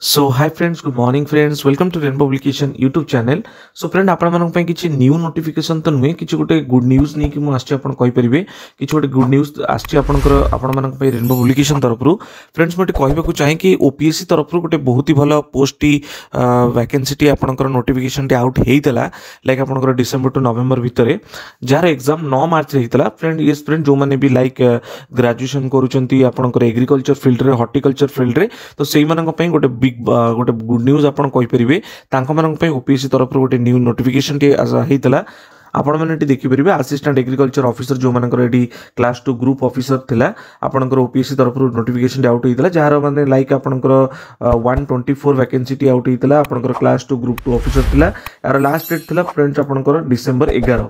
So hi friends, good morning friends. Welcome to Rainbow Publication YouTube channel. So friend आपण मानक ପାଇଁ କିଛି new notification तो नुहे କିଛି गोटे गुड न्यूज नहीं कि मु आछि आपण कहि परिबे କିଛି गोटे गुड न्यूज आछि आपनकर आपण मानक ପାଇଁ रेनबो पब्लिकेशन तरफ रु फ्रेंड्स मते कहबा को चाहे कि ओपीएससी तरफ रु गोटे बहुत ही भलो पोस्ट वैकेंसी आपनकर नोटिफिकेशन आउट हेइतला लाइक आपनकर डिसेंबर टू नवंबर भितरे जार एग्जाम 9 मार्च रे हेइतला फ्रेंड यस फ्रेंड जो माने भी लाइक ग्रेजुएशन करूचंती आपनकर एग्रीकल्चर फील्ड रे हॉर्टिकल्चर फील्ड रे तो सेही मानक ପାଇଁ गोटे गोटे गुड न्यूज आपण कहि परिबे तांको मानक पय ओपीएससी तरफ रो गोटे न्यू नोटिफिकेशन टे हेइतला आपण माने देखि परिबे असिस्टेंट एग्रीकल्चर ऑफिसर जो मानकर एडी क्लास 2 ग्रुप ऑफिसर थिला आपनकर ओपीएससी तरफ रो नोटिफिकेशन आउट हेइतला जार माने लाइक आपनकर 124 वैकेंसी टी आउट हेइतला आपनकर क्लास 2 ग्रुप 2 ऑफिसर थिला यार लास्ट डेट थिला फ्रेंड्स आपनकर डिसेंबर 11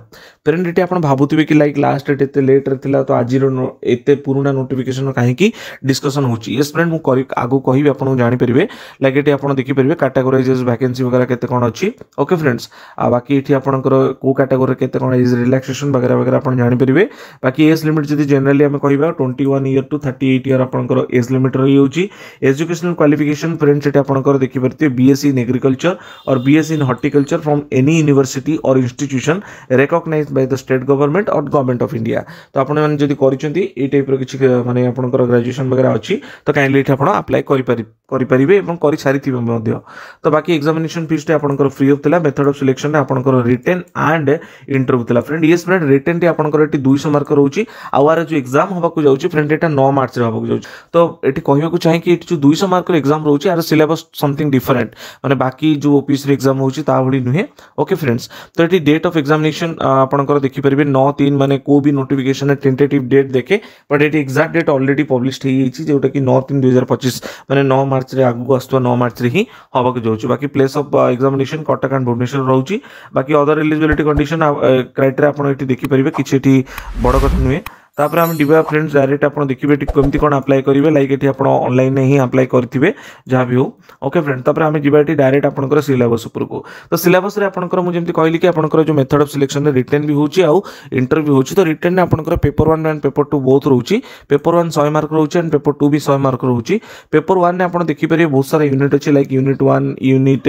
फ्रेंड एटी आपण भाबुथिबे कि लाइक लास्ट डेट एते लेट रे थिला तो आज रो एते पुराना नोटिफिकेशन काहे कि डिस्कशन होची यस फ्रेंड मु आगु कहिबे आपण जानि परिबे लाइक एटी आपण देखि परिबे कैटेगराइजेस वैकेंसी वगैरह केते कोन अछि ओके फ्रेंड्स आ बाकी एटी आपनकर को कैटेगरी केते कोन एज रिलैक्सेशन वगैरह वगैरह आपण जानि परिबे बाकी एज लिमिट जदि जनरली हम कहिबा 21 ईयर टू 38 ईयर आपनकर एज लिमिट रही होची एजुकेशनल क्वालिफिकेशन फ्रेंड्स एटी आपनकर देखि परते BSc in agriculture or BSc in horticulture from any university or institution recognized by the state government or government of India तो आपण माने जदि करिसेंती ए टाइप रो किछि माने आपनकर ग्रेजुएशन वगैरह अछि तो काइंडली एठी आपण अप्लाई करि परिबे एवं करि सारिथिबे मध्य तो बाकी एग्जामिनेशन फीस टे आपनकर फ्री ऑफ थिला मेथड ऑफ सिलेक्शन आपनकर रिटन एंड इंटरव्यू थिला फ्रेंड यस फ्रेंड रिटन टे आपनकर एटी 200 मार्क रहउची आवार जो एग्जाम होबा को जाउची फ्रेंड एटा 9 मार्च रे होबा को जाउची तो एटी कहिबा को चाहे कि एटी जो 200 मार्क रे एग्जाम रहउची आर सिलेबस समथिंग डिफरेंट माने बाकी जो ओपीएससी एग्जाम होउची ता भली नुहे ओके फ्रेंड्स तो एटी डेट ऑफ एग्जामिनेशन आपनकर देखि परिबे 9/3 माने को भी नोटिफिकेशन टेंटेटिव डेट देखे बट एटी एग्जैक्ट डेट ऑलरेडी पब्लिश्ड हे हिची जेउटा कि 9/3/2025 माने 9 मार्च रे आगु आस्तो 9 मार्च रे ही होबा को जाउची बाकी place of examination Cuttack and Bhubaneswar रहउची बाकी अदर एलिजिबिलिटी कंडीशन क्राइटेरिया आपण एटी देखि परिबे किछि एटी बड़ कथा नुहे तापर हम डिबा फ्रेंड्स डायरेक्ट आपण देखिबे केमती कोन अप्लाई करिवे लाइक एठी आपण ऑनलाइन ने ही अप्लाई करथिबे जहा भी हो ओके फ्रेंड तापर हम जिबा एठी डायरेक्ट आपनकर सिलेबस ऊपर को तो सिलेबस रे आपनकर मु जेमती कहली कि आपनकर जो मेथड ऑफ सिलेक्शन रे रिटन भी होची आ इंटरव्यू होची तो रिटन ने आपनकर पेपर 1 एंड पेपर 2 बोथ रहउची पेपर 1 100 मार्क रहउची एंड पेपर 2 भी 100 मार्क रहउची पेपर 1 ने आपण देखि परिबे बहुत सारा यूनिट अछि लाइक यूनिट 1 यूनिट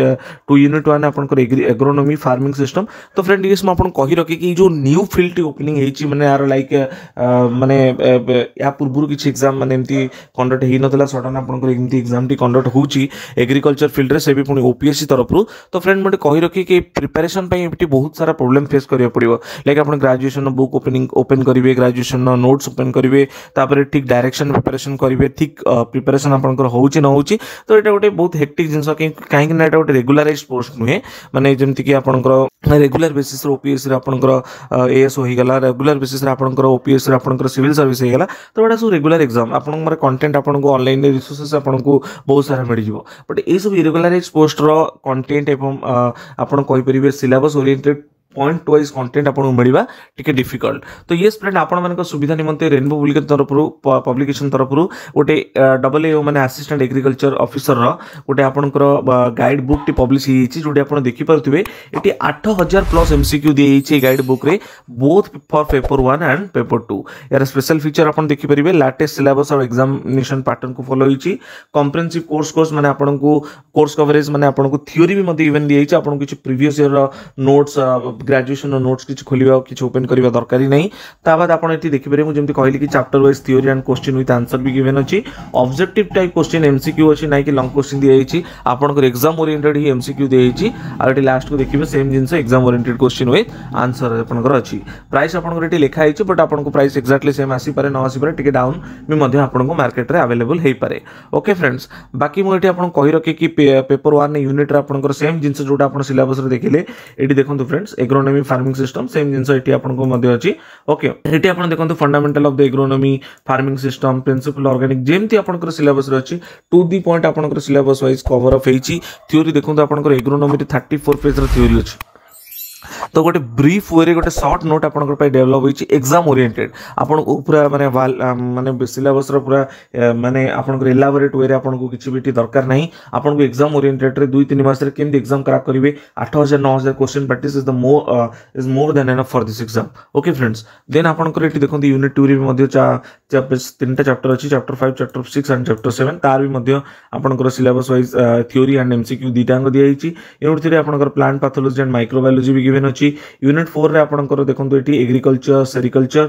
2 यूनिट 1 आपनकर एग्रोनॉमी फार्मिंग सिस्टम तो फ्रेंड ये हम आपण कहि रखी कि जो न्यू फील्ड ओपनिंग हेची माने यार लाइक माने या पूर्व किसी एग्जाम माने एमती कंडक्ट ही नतला सडन आपनकर एमती एग्जाम टी कंडक्ट होची एग्रीकल्चर फील्ड रे से भी पुनी ओपीएससी तरफ रु तो फ्रेंड मते कहि रखी कि प्रिपरेशन पई एमती बहुत सारा प्रॉब्लम फेस करिया पड़िबो लाइक आपन ग्रेजुएशन बुक ओपन करिवे ग्रेजुएशन नोट्स ओपन करिवे तापर ठीक डायरेक्शन प्रिपरेशन करिवे ठीक प्रिपरेशन आपनकर होची न होची तो एटा गोटे बहुत हेक्टिक जिंस काहे कि ना एटा गोटे रेगुलराइज्ड पोस्ट नुहे माने जेमती कि आपनकर रेगुलर बेसिस रे ओपीएससी रे आपनकर एएस होई गला रेगुलर बेसिस रे आपनकर ओपीएससी रे आपनकर सिविल सर्विस हे गला तो एटा सब रेगुलर एग्जाम आपन मारे कंटेंट आपन को ऑनलाइन रे रिसोर्सेस आपन को बहुत सारा मिल जिवो बट ए सब इरेगुलराइज पोस्ट रो कंटेंट एवं आपन कहि परिबे syllabus oriented point wise content आपको मिलवा टिके डिफिकल्ट तो ये फ्रेंड आपण मानक सुविधा निमंते रेनबो पब्लिकेशन तरफ गोटे डबल ए माने असिस्टेंट एग्रीकल्चर ऑफिसर रो गोटे आपनकर गाइड बुक टी पब्लिश हिची जोटी आपण देखि परथिबे एटी 8000 प्लस एमसीक्यू दे हिची गाइड बुक रे both for paper 1 and paper 2 यार स्पेशल फीचर आपण देखि परिबे लेटेस्ट सिलेबस और एग्जामिनेशन पैटर्न को फॉलो हिची कॉम्प्रिहेंसिव कोर्स माने आपण को कोर्स कवरेज माने आपण को थ्योरी भी मते इवन दे हिची आपण को किछ previous year notes graduation notes किछ खोलिबा किछ ओपन करिबा दरकारी नै ता बाद आपण एठी देखि परिबे मु जेमति कहली कि chapter wise theory and question with answer भी गिवन अछि ऑब्जेक्टिव टाइप क्वेश्चन एमसीक्यू अछि नै कि लॉन्ग क्वेश्चन दिया हिची आपनकर एग्जाम ओरिएंटेड ही एमसीक्यू दे हिची आ एठी लास्ट को देखिबे same things exam oriented question with answer आपनकर अछि प्राइस आपनकर एठी लिखा हिची बट आपनको प्राइस एक्जेक्टली सेम आसी पारे न आसी पारे टिके डाउन भी मध्य आपनको मार्केट रे अवेलेबल हेई पारे ओके फ्रेंड्स बाकी मु एठी आपन कहि रखे कि पेपर 1 यूनिट रे आपनकर सेम जिंस जोटा आपन सिलेबस रे देखिले एठी देखंतु friends agronomy farming system same things एठी आपन को मध्य अछि ओके एठी आपन देखंतु fundamental of the agronomy farming system principle organic जेमति आपन को सिलेबस रे अछि टू दी पॉइंट आपन को सिलेबस वाइज कवर अप हेछि थ्योरी देखंतु आपन को एग्रोनॉमी रे 34 पेज रे थ्योरी अछि तो गोटे ब्रीफ वे गोटे शॉर्ट नोट आपन डेभलप होइछि एग्जाम ओरिएंटेड आपन पूरा माने माने सिलेबस पूरा माने आपन इलाबोरेट वे आपन को किछि बिटी दरकार नहीं आपन को एग्जाम ओरिएंटेड रे 2-3 मास रे केमति एग्जाम क्रैक करिवे 8000 9000 question practice is more than enough for this exam okay friends then आपन को एठी देखंतु यूनिट 2 रे मध्ये तीनटा चैप्टर अछि चैप्टर 5 चैप्टर 6 एंड चैप्टर 7 तार भी मध्ये आपन को syllabus wise theory and MCQ दीटांग दिया हिची यूनिट 3 रे आपन को प्लांट पैथोलॉजी एंड माइक्रोबायोलॉजी भी गिवन अछि यूनिट 4 रे आपन को देखंतु एठी एग्रीकल्चर सेरिकल्चर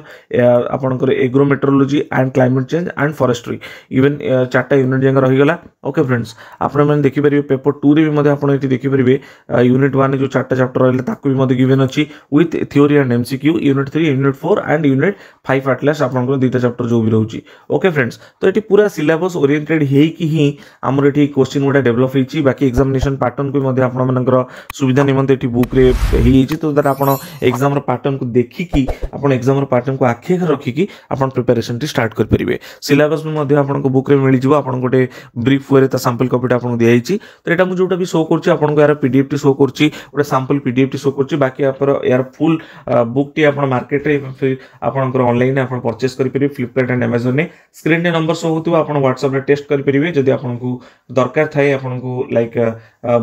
आपन को agrometeorology and climate change and forestry even चारटा यूनिट जंग रही गला ओके फ्रेंड्स आपण माने देखि परिबे पेपर 2 रे भी मध्ये आपण एठी देखि परिबे यूनिट 1 जो चारटा चैप्टर रहले ताकू भी मध्ये गिवन अछि with theory and MCQ unit 3 unit 4 and unit 5 at last आपण को दीटा चैप्टर जो भी रहउची ओके फ्रेंड्स तो एठी पूरा सिलेबस ओरिएंटेड हेई कि ही हमर एठी क्वेश्चन गुडा डेवलप हेची बाकी एग्जामिनेशन पैटर्न को मध्ये आपण मानकर सुविधा निमंते एठी बुक रे हेची तो दैट आपण एग्जाम रो पैटर्न को देखि कि आपण एग्जाम रो पैटर्न को आखे रखी कि आपण प्रिपरेशन टी स्टार्ट कर परिबे सिलेबस में मध्ये आपण को बुक रे मिली जिवो आपण गोटे ब्रीफ वे ता सैंपल कॉपी आपण दिया हिची तो एटा मु जोटा भी शो करछि आपण को यार पीडीएफ टी शो करछि गोटे सैंपल पीडीएफ टी शो करछि बाकी यार फुल बुक टी आपण मार्केट रे फिर आपण को ऑनलाइन आपण परचेस करि परिबे फ्लिपकार्ट एंड अमेज़न ने स्क्रीन रे नंबर शो होतु आपण व्हाट्सएप रे टेस्ट करि परिबे जदि आपण को दरकार थाए आपण को लाइक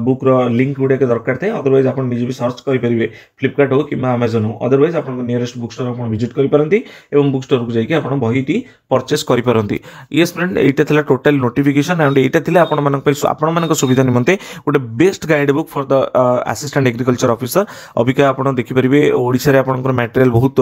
बुक रो लिंक गुडे के दरकार थाए अदरवाइज आपण निजे भी सर्च करि परिबे फ्लिपकार्ट हो किमा अमेज़न हो अदरवाइज आपण को नियरेस्ट बुक स्टोर आपण विजिट करि परंती एवं बुक स्टोर को जाई कि आपण बही टी परचेस करि परंती यस फ्रेंड एटा थिला टोटल नोटिफिकेशन एंड एटा थिला आपण मानक पे आपण मानक सुविधा निमंते गोटे best guide book for the assistant agriculture officer Abika आपण देखि परिबे ओडिसा रे आपण मटेरियल बहुत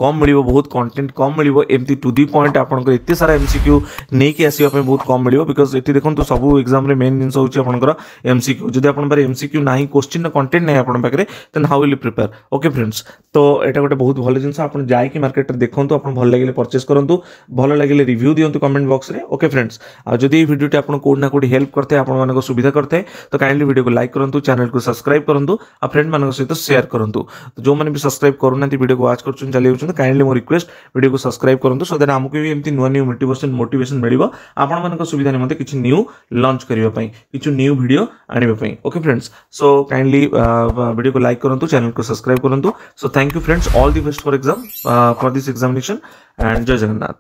कम मिलिबो बहुत कंटेंट कम मिलिबो एमती टू दी पॉइंट आपण को एते सारा एमसीक्यू नै कि आसीबा पे बहुत कम मिलिबो बिकॉज़ एठी देखंतु सब एग्जाम रे मेन जिंस होची आपण एमसीक्यू जदि आपण पर एमसीक्यू नाही क्वेश्चन कंटेंट नै आपण पाकरे then how will you prepare okay friends तो एटा गोटे बहुत भलो जिंस आपण जाय कि मार्केट रे देखंतु आपण भल लागिले परचेस करंतु भल लागिले रिव्यू दियंतु कमेंट बॉक्स रे ओके फ्रेंड्स आ जदि वीडियो टी आपण कोड ना कोड हेल्प करते आपण मानको सुविधा करते तो काइंडली वीडियो को लाइक करंतु चैनल को सब्सक्राइब करंतु आ फ्रेंड मानको सहित शेयर करंतु तो जो माने भी सब्सक्राइब करूनांती वीडियो को वाच करछन चली होछन काइंडली मो रिक्वेस्ट वीडियो को सब्सक्राइब करंतु सो दैट हमकु भी एमती न्यू मोटिवेशन मिलिबो आपण मानको सुविधा निमंते किछ न्यू लॉन्च करिवा पई किछ न्यू वीडियो आनिबा पई okay friends so kindly video को लाइक करंतु चैनल को सब्सक्राइब करंतु so thank you friends all the best for exam for this examination and जय जगन्नाथ।